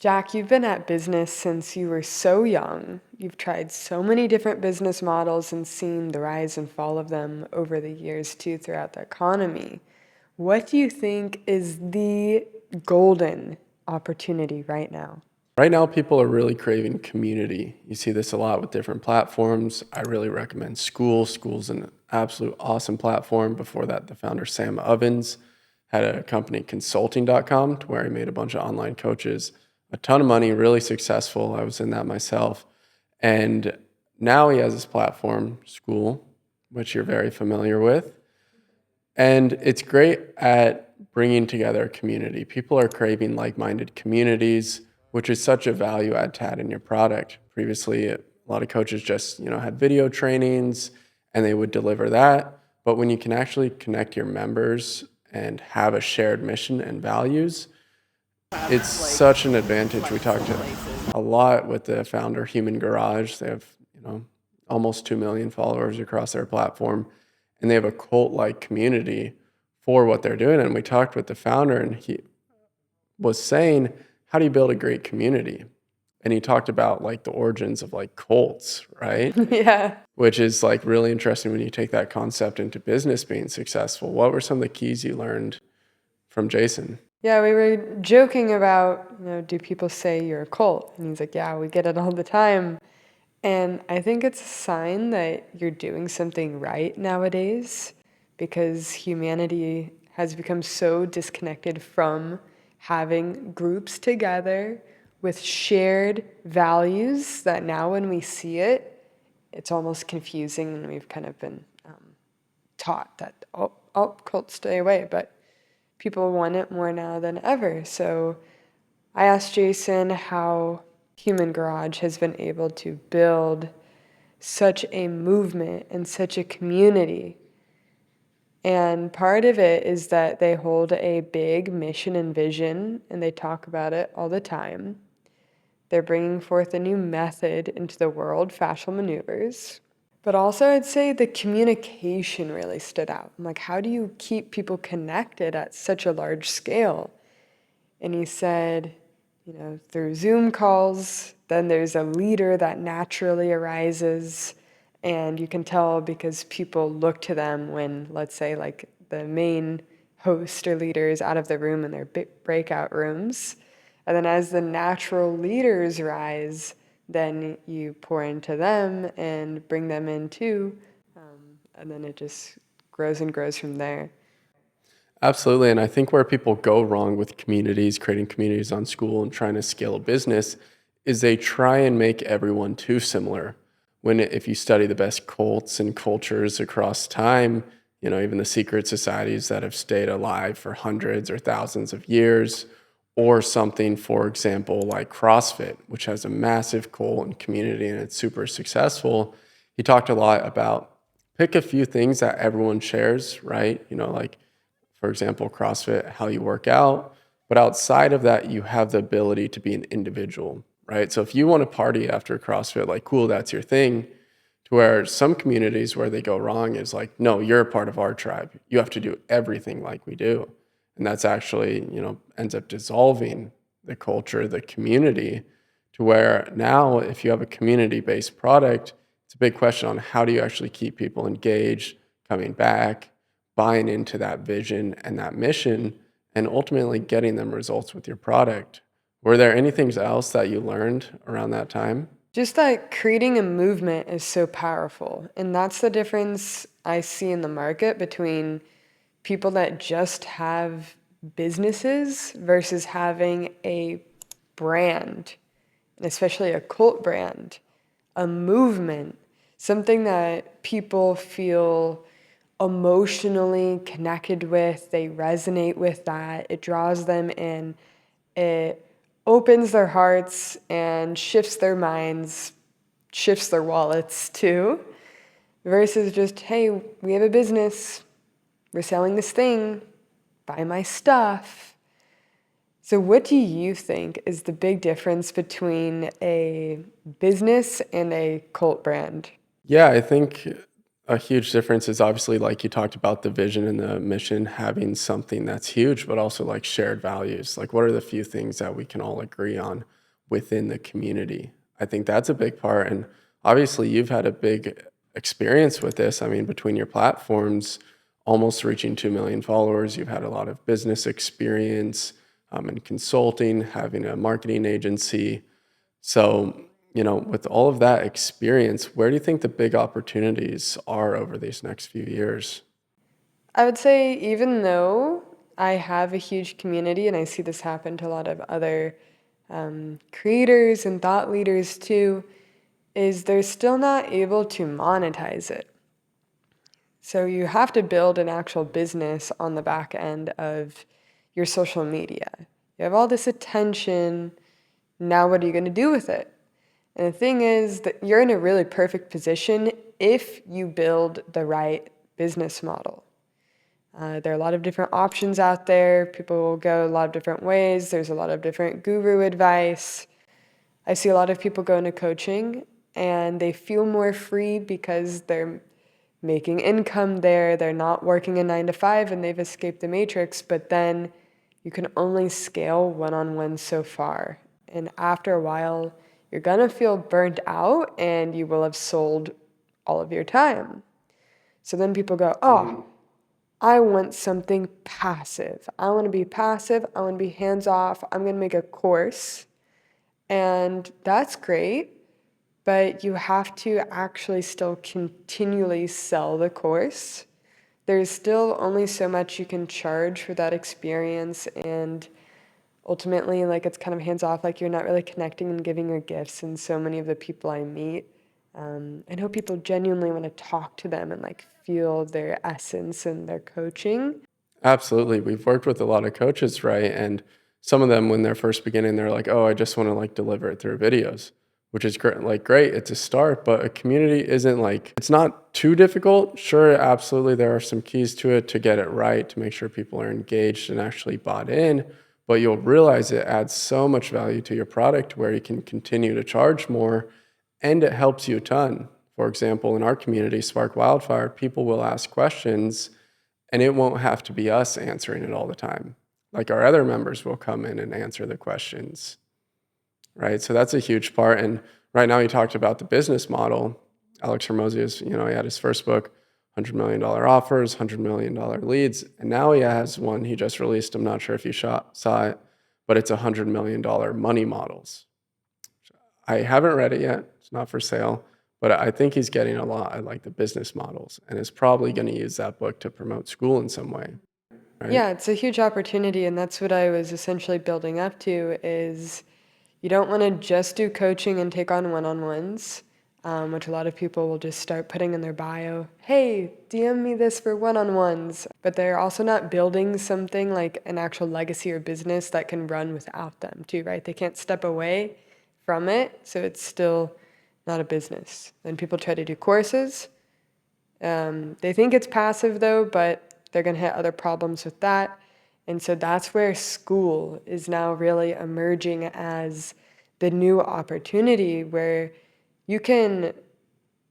Jack, you've been at business since you were so young. You've tried so many different business models and seen the rise and fall of them over the years too throughout the economy. What do you think is the golden opportunity right now? Right now, people are really craving community. You see this a lot with different platforms. I really recommend Skool. Skool's an absolute awesome platform. Before that, the founder, Sam Ovens, had a company, consulting.com, to where he made a bunch of online coaches a ton of money, really successful. I was in that myself. And now he has this platform, Skool, which you're very familiar with. And it's great at bringing together a community. People are craving like-minded communities, which is such a value add to add in your product. Previously, a lot of coaches just, had video trainings and they would deliver that. But when you can actually connect your members and have a shared mission and values, it's such an advantage. We talked a lot with the founder, Human Garage. They have, almost 2 million followers across their platform, and they have a cult-like community for what they're doing. And we talked with the founder, and he was saying, how do you build a great community? And he talked about like the origins of like cults, right? Yeah. Which is like really interesting when you take that concept into business being successful. What were some of the keys you learned from Jason? Yeah, we were joking about, do people say you're a cult? And he's like, yeah, we get it all the time. And I think it's a sign that you're doing something right nowadays because humanity has become so disconnected from having groups together with shared values that now when we see it, it's almost confusing and we've kind of been taught that, cults stay away, but people want it more now than ever. So I asked Jason how Human Garage has been able to build such a movement and such a community. And part of it is that they hold a big mission and vision, and they talk about it all the time. They're bringing forth a new method into the world, fascial maneuvers. But also, I'd say the communication really stood out. I'm like, how do you keep people connected at such a large scale? And he said, through Zoom calls, then there's a leader that naturally arises. And you can tell because people look to them when, let's say, like the main host or leader is out of the room in their breakout rooms. And then as the natural leaders rise, then you pour into them and bring them in too. And then it just grows and grows from there. Absolutely. And I think where people go wrong with communities, creating communities on Skool and trying to scale a business is they try and make everyone too similar. When if you study the best cults and cultures across time, even the secret societies that have stayed alive for hundreds or thousands of years, or something, for example, like CrossFit, which has a massive cult and community and it's super successful. He talked a lot about pick a few things that everyone shares, right? Like, for example, CrossFit, how you work out. But outside of that, you have the ability to be an individual, right? So if you want to party after CrossFit, like, cool, that's your thing. To where some communities where they go wrong is like, no, you're a part of our tribe. You have to do everything like we do. And that's actually, ends up dissolving the culture, the community, to where now if you have a community-based product, it's a big question on how do you actually keep people engaged, coming back, buying into that vision and that mission, and ultimately getting them results with your product. Were there anything else that you learned around that time? Just that creating a movement is so powerful. And that's the difference I see in the market between people that just have businesses versus having a brand, and especially a cult brand, a movement, something that people feel emotionally connected with, they resonate with that, it draws them in, it opens their hearts and shifts their minds, shifts their wallets too, versus just, hey, we have a business, we're selling this thing, buy my stuff. So what do you think is the big difference between a business and a cult brand? Yeah, I think A huge difference is obviously like you talked about the vision and the mission having something that's huge, but also like shared values. Like, what are the few things that we can all agree on within the community? I think that's a big part. And obviously, you've had a big experience with this. I mean, between your platforms, almost reaching 2 million followers, you've had a lot of business experience and consulting, having a marketing agency. So, with all of that experience, where do you think the big opportunities are over these next few years? I would say, even though I have a huge community, and I see this happen to a lot of other creators and thought leaders too, is they're still not able to monetize it. So you have to build an actual business on the back end of your social media. You have all this attention. Now, what are you going to do with it? And the thing is that you're in a really perfect position if you build the right business model. There are a lot of different options out there. People will go a lot of different ways. There's a lot of different guru advice. I see a lot of people go into coaching and they feel more free because they're making income there. They're not working a 9 to 5 and they've escaped the matrix. But then you can only scale one-on-one so far. And after a while, you're gonna feel burnt out and you will have sold all of your time. So then people go, oh, I want something passive. I want to be passive. I want to be hands off. I'm going to make a course. And that's great, but you have to actually still continually sell the course. There's still only so much you can charge for that experience. And ultimately, like, it's kind of hands off, like you're not really connecting and giving your gifts. And so many of the people I meet, I know people genuinely want to talk to them and like feel their essence and their coaching. Absolutely. We've worked with a lot of coaches, right? And some of them, when they're first beginning, they're like, oh, I just want to like deliver it through videos, which is great. Like, great, it's a start, but a community isn't like, it's not too difficult. Sure, absolutely. There are some keys to it to get it right, to make sure people are engaged and actually bought in. But you'll realize it adds so much value to your product where you can continue to charge more and it helps you a ton. For example, in our community, Spark Wildfire, people will ask questions and it won't have to be us answering it all the time. Like our other members will come in and answer the questions, right? So that's a huge part. And right now, you talked about the business model. Alex Hormozius, he had his first book, $100 million offers, $100 million leads. And now he has one he just released. I'm not sure if you saw it, but it's $100 million money models. I haven't read it yet. It's not for sale, but I think he's getting a lot. I like the business models and is probably going to use that book to promote Skool in some way, right? Yeah, it's a huge opportunity, and that's what I was essentially building up to is you don't want to just do coaching and take on one-on-ones, which a lot of people will just start putting in their bio, hey, DM me this for one-on-ones. But they're also not building something like an actual legacy or business that can run without them too, right? They can't step away from it, so it's still not a business. Then people try to do courses. They think it's passive though, but they're going to hit other problems with that. And so that's where Skool is now really emerging as the new opportunity where you can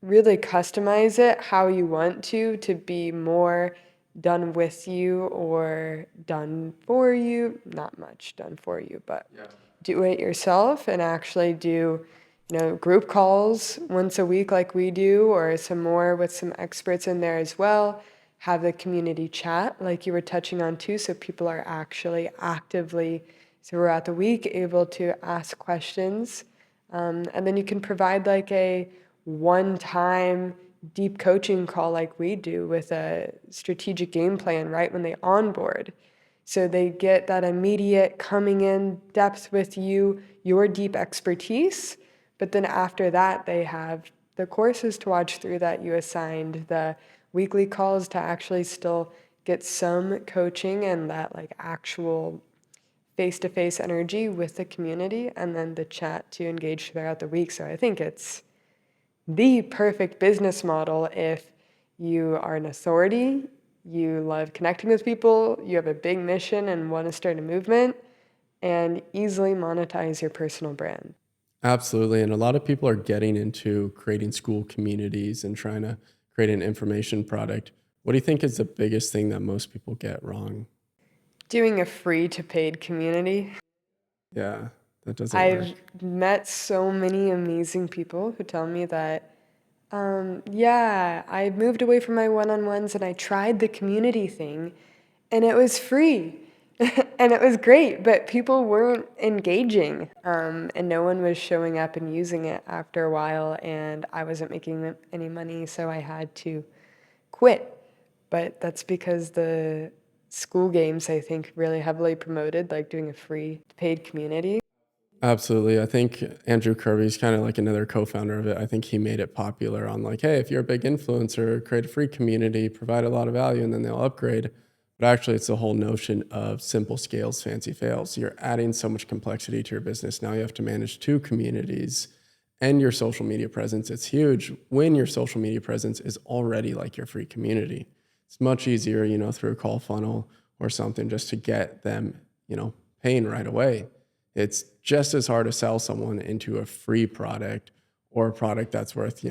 really customize it how you want to be more done with you or done for you. Not much done for you, but do it yourself and actually do, group calls once a week like we do, or some more with some experts in there as well. Have the community chat like you were touching on too, so people are actually actively throughout the week able to ask questions. And then you can provide like a one-time deep coaching call like we do with a strategic game plan right when they onboard. So they get that immediate coming in depth with you, your deep expertise. But then after that, they have the courses to watch through that you assigned, the weekly calls to actually still get some coaching and that like actual face-to-face energy with the community, and then the chat to engage throughout the week. So I think it's the perfect business model if you are an authority, you love connecting with people, you have a big mission and want to start a movement, and easily monetize your personal brand. Absolutely. And a lot of people are getting into creating school communities and trying to create an information product. What do you think is the biggest thing that most people get wrong? Doing a free to paid community. Yeah, that doesn't I've work. met so many amazing people who tell me that, yeah, I moved away from my one-on-ones and I tried the community thing and it was free and it was great, but people weren't engaging, and no one was showing up and using it after a while, and I wasn't making any money, so I had to quit. But that's because the school games, I think, really heavily promoted like doing a free paid community. Absolutely. I think Andrew Kirby's kind of like another co-founder of it. I think he made it popular on like, hey, if you're a big influencer, create a free community, provide a lot of value, and then they'll upgrade. But actually, it's the whole notion of simple scales, fancy fails. You're adding so much complexity to your business. Now you have to manage two communities and your social media presence. It's huge when your social media presence is already like your free community. It's much easier, through a call funnel or something just to get them, paying right away. It's just as hard to sell someone into a free product or a product that's worth,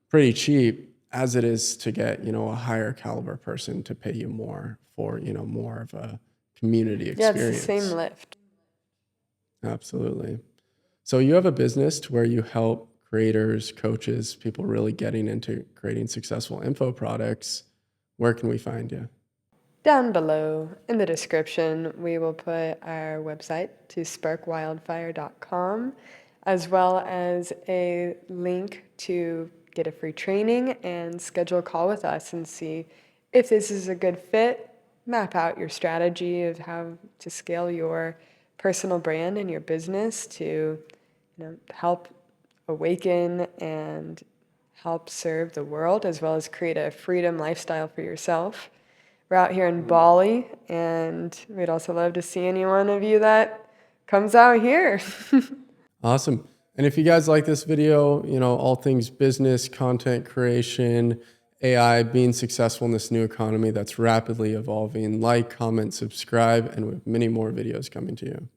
pretty cheap as it is to get, a higher caliber person to pay you more for, more of a community Yeah, it's the same experience. lift. Absolutely. So you have a business to where you help creators, coaches, people really getting into creating successful info products. Where can we find you? Down below in the description, we will put our website to sparkwildfire.com, as well as a link to get a free training and schedule a call with us and see if this is a good fit. Map out your strategy of how to scale your personal brand and your business to, help awaken and help serve the world, as well as create a freedom lifestyle for yourself. We're out here in Bali, and we'd also love to see any one of you that comes out here. Awesome. And if you guys like this video, all things business, content creation, AI, being successful in this new economy that's rapidly evolving, like, comment, subscribe, and we have many more videos coming to you.